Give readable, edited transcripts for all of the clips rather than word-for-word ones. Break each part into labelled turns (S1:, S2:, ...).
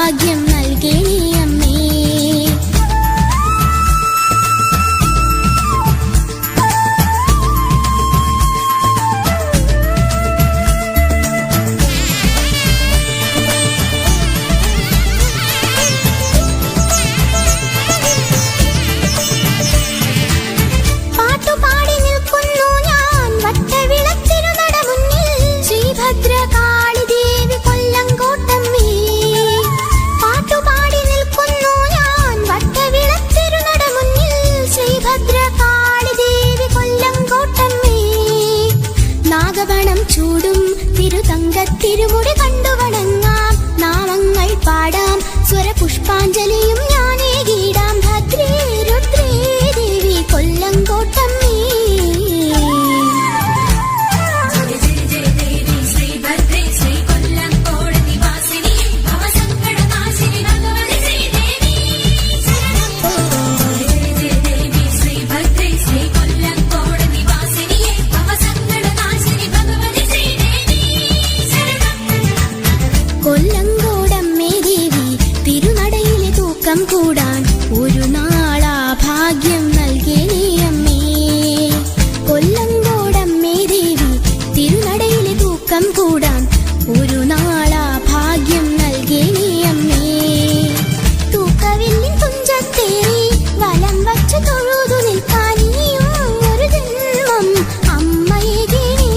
S1: ഭാഗ്യം നൽകണേ അമ്മേ. ചൂടും തിരുമുടി കണ്ടു വണങ്ങാം, നാമങ്ങൾ പാടാം, സ്വരപുഷ്പാഞ്ജലിയും ഞാനേകിടാം. ഭദ്രേ രുദ്രേ ദേവി കൊല്ലങ്കോട്ടമ്മേ. കൊല്ലങ്കോടമ്മേ ദേവി തിരുനടയിലെ തൂക്കം കൂടാൻ ഒരു നാളാ ഭാഗ്യം നൽകണേ അമ്മേ. കൊല്ലങ്കോടമ്മേ ദേവി തിരുനടയിലെ തൂക്കം കൂടാൻ ഒരു നാളാ ഭാഗ്യം നൽകണേ അമ്മേ. തൂക്കവില്ലിൻ തുഞ്ചത്തേറി വലം വച്ച് തൊഴുതു നിൽക്കാൻ ഇനിയും ഒരു ജന്മം അമ്മയെ ഗണേ.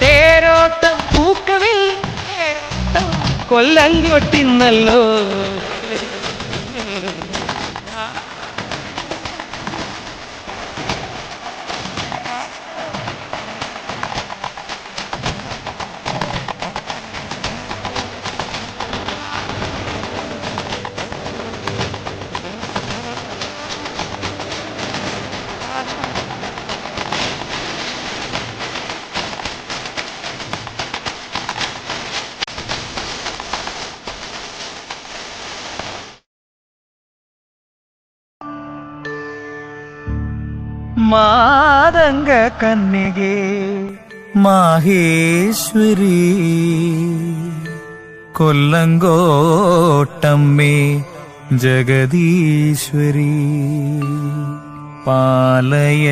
S2: തേരോട്ടം പൂക്കവിൽ കൊല്ലങ്കൊട്ടിന്നല്ലോ.
S3: മാതംഗ കന്യകേ മാഹേശ്വരി കൊല്ലങ്കോട്ടമ്മേ ജഗദീശ്വരി പാലയ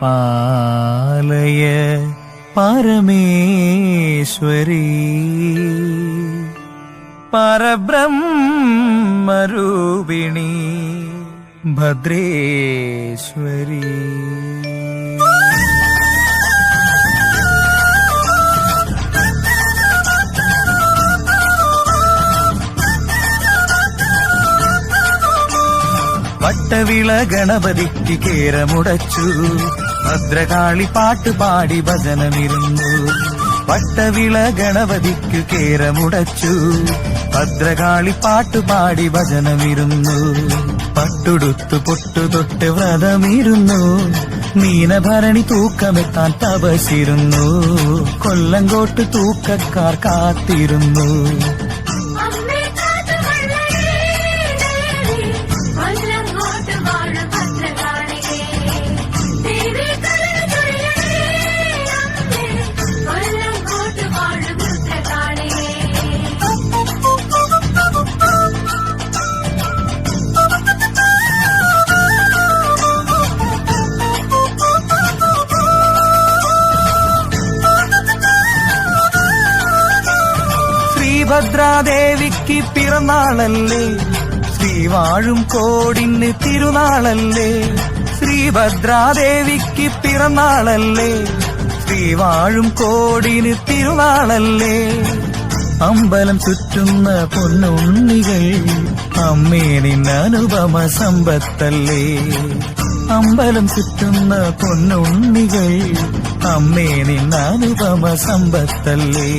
S3: പാലയ പരമേശ്വരി പരബ്രഹ്മരൂപിണി ഭദ്രേശ്വരി. വട്ടവിള ഗണപതിക്ക് കേരമുടച്ചു, ഭദ്രകാളി പാട്ടുപാടി ഭജനമിരുന്നു. വട്ടവിള ഗണപതിക്ക് കേരമുടച്ചു, ഭദ്രകാളി പാട്ടുപാടി ഭജനമിരുന്നു. പട്ടുടുത്തു പൊട്ടുതൊട്ട് വ്രതമിരുന്നു, മീനഭരണി തൂക്കമെത്താൻ തപസിരുന്നു. കൊല്ലങ്കോട്ട് തൂക്കക്കാർ കാത്തിരുന്നു. ഭദ്രാദേവിക്ക് പിറന്നാളല്ലേ, ശ്രീവാഴും കോടിന് തിരുനാളല്ലേ. ശ്രീഭദ്രാദേവിക്ക് പിറന്നാളല്ലേ, ശ്രീവാഴും കോടിന് തിരുനാളല്ലേ. അമ്പലം ചുറ്റുന്ന പൊന്നുണ്ണികൾ അമ്മേ നിന്നനുപമ സമ്പത്തല്ലേ. അമ്പലം ചുറ്റുന്ന പൊന്നുണ്ണികൾ അമ്മേ നിന്നനുപമ സമ്പത്തല്ലേ.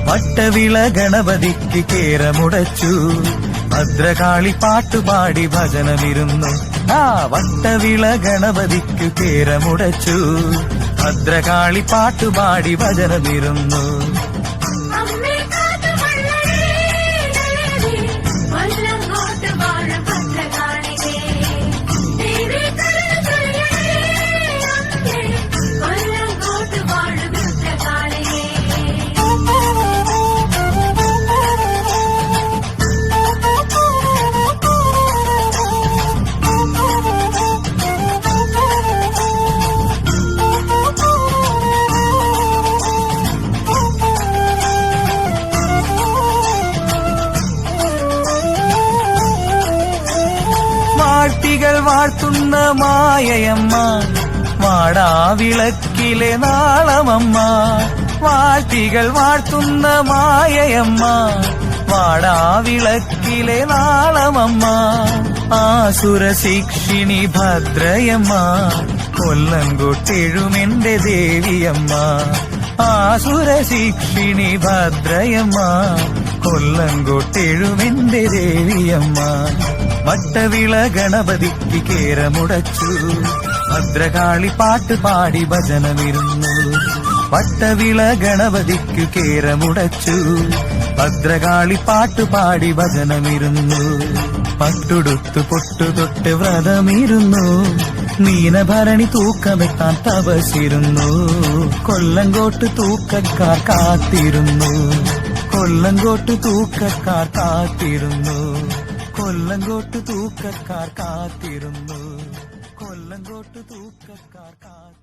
S3: വട്ടവിള ഗണപതിക്ക് കേരമുടച്ചു, ഭദ്രകാളി പാട്ടുപാടി ഭജനമിരുന്നു. വട്ടവിള ഗണപതിക്ക് കേരമുടച്ചു, ഭദ്രകാളി പാട്ടുപാടി ഭജനമിരുന്നു. വാഴ്ത്തികൾ വാഴ്ത്തുന്ന മായയമ്മ, വാടാവിളക്കിലെ നാളമമ്മ. വാഴ്ത്തികൾ വാഴ്ത്തുന്ന മായയമ്മ, വാടാവിളക്കിലെ നാളമമ്മ. ആസുരശിക്ഷിണി ഭദ്രയമ്മ, കൊല്ലങ്കോട്ടെഴുമെന്റെ ദേവിയമ്മ. ആസുരശിക്ഷിണി ഭദ്രയമ്മ, കൊല്ലങ്കോട്ടെഴുമെന്റെ ദേവിയമ്മ. വട്ടവിള ഗണപതിക്ക് കേരമുടച്ചു, ഭദ്രകാളി പാട്ടുപാടി ഭജനമിരുന്നു. വട്ടവിള ഗണപതിക്ക് കേരമുടച്ചു, ഭദ്രകാളി പാട്ടുപാടി ഭജനമിരുന്നു. പട്ടുടുത്തു പൊട്ടുതൊട്ട് വ്രതമിരുന്നു, മീനഭരണി തൂക്കമെത്താൻ തപസിരുന്നു കൊല്ലങ്കോട്ട് തൂക്കക്കാർ കാത്തിരുന്നു കൊല്ലങ്കോട്ട് തൂക്കക്കാർ കാത്തിരുന്നു കൊല്ലങ്കോട്ട് തൂക്കക്കാർ കാത്തിരുന്നു കൊല്ലങ്കോട്ട് തൂക്കക്കാർ കാത്തിരുന്നു